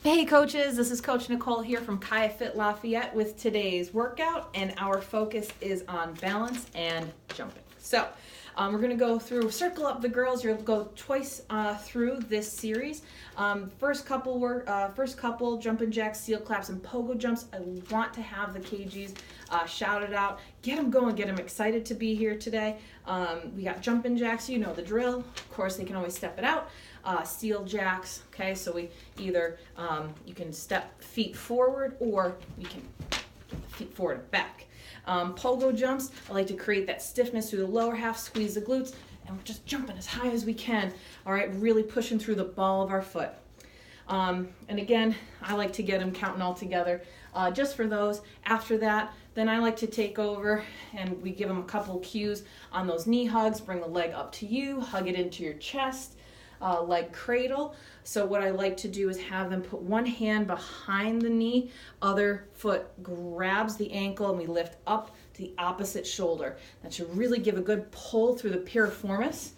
Hey coaches, this is Coach Nicole here from Kaya Fit Lafayette with today's workout, and our focus is on balance and jumping. So we're going to go through, circle up the girls. You'll go twice through this series. First couple jumping jacks, seal claps, and pogo jumps. I want to have the KGs shouted out. Get them going, get them excited to be here today. We got jumping jacks, you know the drill. Of course, they can always step it out. Seal jacks, okay, so we either, you can step feet forward or we can get the feet forward and back. Pogo jumps, I like to create that stiffness through the lower half, squeeze the glutes, and we're just jumping as high as we can, all right, really pushing through the ball of our foot. And again, I like to get them counting all together just for those. After that, then I like to take over and we give them a couple cues on those knee hugs. Bring the leg up to you, hug it into your chest. Leg cradle. So what I like to do is have them put one hand behind the knee, other foot grabs the ankle, and we lift up to the opposite shoulder. That should really give a good pull through the piriformis.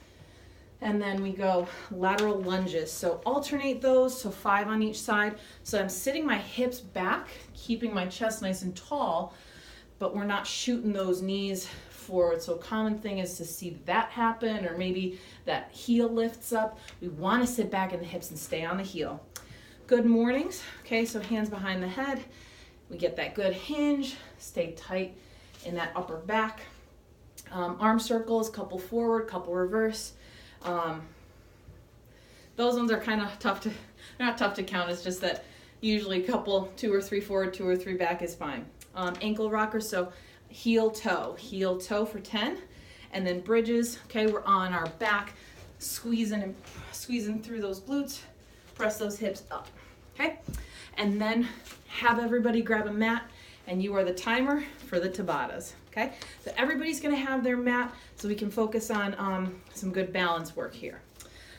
And then we go lateral lunges. So alternate those, so 5 on each side. So I'm sitting my hips back, keeping my chest nice and tall, but we're not shooting those knees forward. So a common thing is to see that happen, or maybe that heel lifts up. We want to sit back in the hips and stay on the heel. Good mornings. Okay, so hands behind the head. We get that good hinge, stay tight in that upper back. Arm circles, couple forward, couple reverse. Those ones are kind of tough to, not tough to count, it's just that usually couple 2 or 3 forward, 2 or 3 back is fine. Ankle rockers, so heel toe for 10, and then bridges. Okay, we're on our back, squeezing through those glutes, press those hips up. Okay, and then have everybody grab a mat, and you are the timer for the Tabatas. Okay, so everybody's going to have their mat so we can focus on some good balance work here.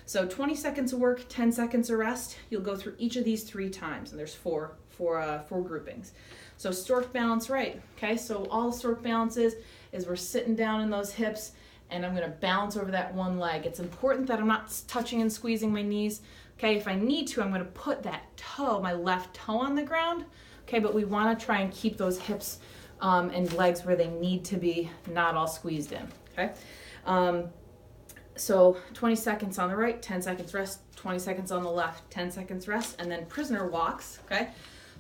So 20 seconds of work, 10 seconds of rest. You'll go through each of these 3 times, and there's four groupings. So Stork Balance right, okay? So all Stork Balance is we're sitting down in those hips, and I'm gonna balance over that one leg. It's important that I'm not touching and squeezing my knees, okay? If I need to, I'm gonna put that toe, my left toe on the ground, okay? But we wanna try and keep those hips and legs where they need to be, not all squeezed in, okay? So 20 seconds on the right, 10 seconds rest, 20 seconds on the left, 10 seconds rest, and then prisoner walks, okay?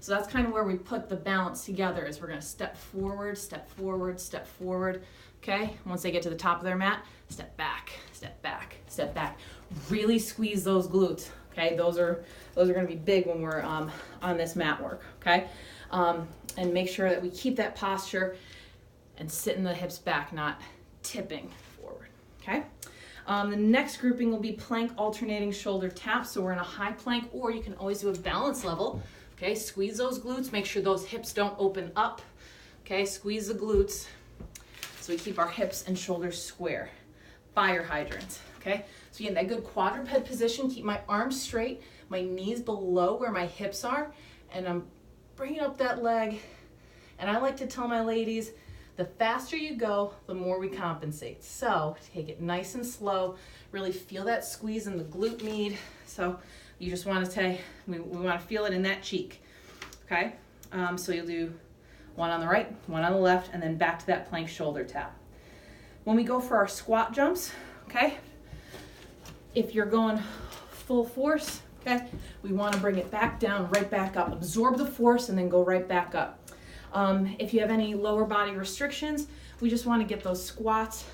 So that's kind of where we put the balance together, is we're gonna step forward, step forward, step forward, okay? Once they get to the top of their mat, step back, step back, step back. Really squeeze those glutes, okay? Those are gonna be big when we're on this mat work, okay? And make sure that we keep that posture and sitting the hips back, not tipping forward, okay? The next grouping will be plank alternating shoulder taps. So we're in a high plank, or you can always do a balance level. Okay, squeeze those glutes, make sure those hips don't open up. Okay, squeeze the glutes so we keep our hips and shoulders square. Fire hydrants, okay? So in that good quadruped position, keep my arms straight, my knees below where my hips are, and I'm bringing up that leg. And I like to tell my ladies, the faster you go, the more we compensate. So take it nice and slow, really feel that squeeze in the glute med. So you just want to say, we want to feel it in that cheek, okay? So you'll do one on the right, one on the left, and then back to that plank shoulder tap. When we go for our squat jumps, okay, if you're going full force, okay, we want to bring it back down, right back up. Absorb the force and then go right back up. If you have any lower body restrictions, we just want to get those squats,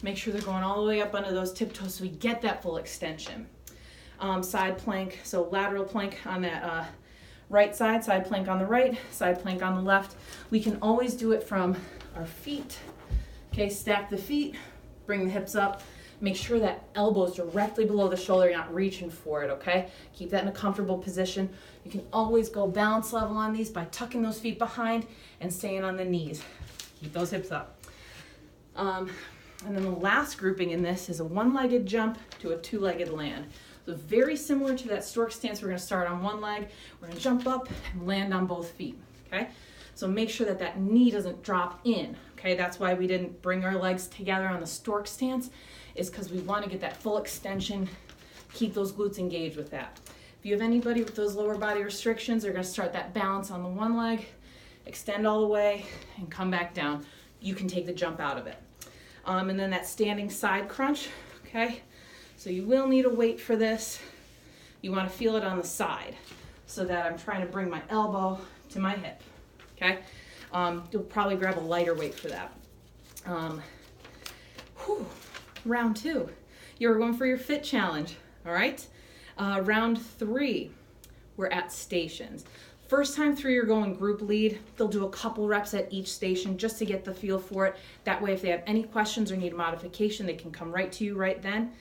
make sure they're going all the way up under those tiptoes so we get that full extension. Side plank, so lateral plank on that right side, side plank on the right, side plank on the left. We can always do it from our feet. Okay, stack the feet, bring the hips up, make sure that elbow is directly below the shoulder, you're not reaching for it, okay? Keep that in a comfortable position. You can always go balance level on these by tucking those feet behind and staying on the knees. Keep those hips up. And then the last grouping in this is a one-legged jump to a two-legged land. So very similar to that stork stance, we're gonna start on one leg, we're gonna jump up and land on both feet, okay? So make sure that that knee doesn't drop in, okay? That's why we didn't bring our legs together on the stork stance, is because we wanna get that full extension, keep those glutes engaged with that. If you have anybody with those lower body restrictions, they're gonna start that balance on the one leg, extend all the way, and come back down. You can take the jump out of it. And then that standing side crunch, okay? So you will need a weight for this. You wanna feel it on the side so that I'm trying to bring my elbow to my hip, okay? You'll probably grab a lighter weight for that. Round 2, you're going for your fit challenge, all right? Round 3, we're at stations. First time through, you're going group lead. They'll do a couple reps at each station just to get the feel for it. That way, if they have any questions or need a modification, they can come right to you right then.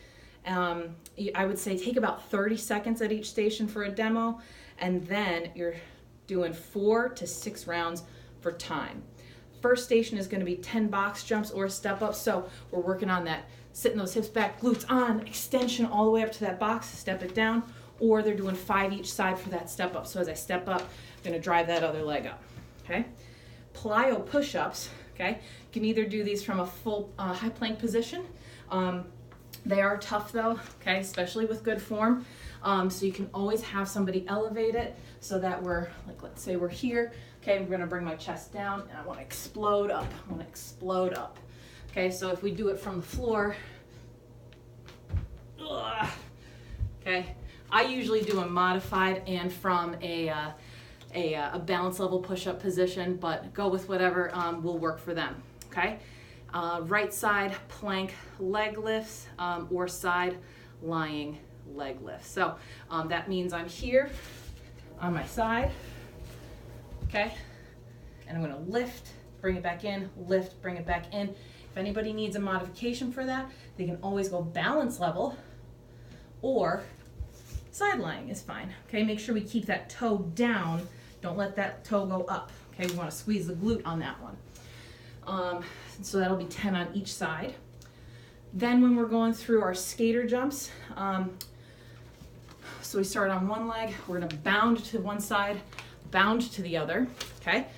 I would say take about 30 seconds at each station for a demo, and then you're doing 4 to 6 rounds for time. First station is going to be 10 box jumps or step ups, so we're working on that, sitting those hips back, glutes on, extension all the way up to that box, step it down, or they're doing 5 each side for that step up. So as I step up, I'm going to drive that other leg up, okay? Plyo push-ups, okay? You can either do these from a full high plank position. They are tough though, okay, especially with good form. So you can always have somebody elevate it so that we're, like, let's say we're here, okay, I'm gonna bring my chest down and I wanna explode up, Okay, so if we do it from the floor, okay, I usually do a modified and from a balance level push-up position, but go with whatever will work for them, okay? Right side plank leg lifts or side lying leg lifts. So that means I'm here on my side, okay? And I'm gonna lift, bring it back in, lift, bring it back in. If anybody needs a modification for that, they can always go balance level or side lying is fine, okay? Make sure we keep that toe down. Don't let that toe go up, okay? We wanna squeeze the glute on that one. So that'll be 10 on each side. Then when we're going through our skater jumps, so we start on one leg, we're gonna bound to one side, bound to the other, okay?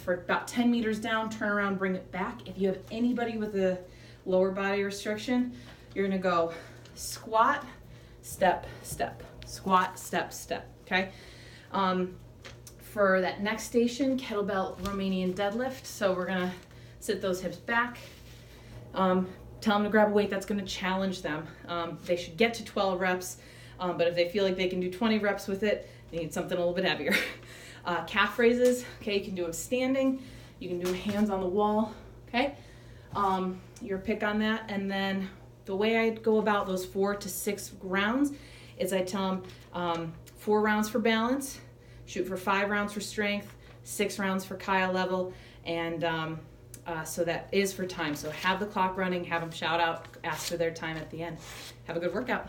For about 10 meters down, turn around, bring it back. If you have anybody with a lower body restriction, you're gonna go squat, step, step, squat, step, step, okay? For that next station, kettlebell Romanian deadlift. So we're gonna sit those hips back. Tell them to grab a weight that's gonna challenge them. They should get to 12 reps, but if they feel like they can do 20 reps with it, they need something a little bit heavier. Calf raises, okay, you can do them standing, you can do hands on the wall, okay? Your pick on that, and then the way I go about those 4 to 6 rounds is I tell them 4 rounds for balance, shoot for 5 rounds for strength, 6 rounds for Kaya level, and so that is for time. So have the clock running, have them shout out, ask for their time at the end. Have a good workout.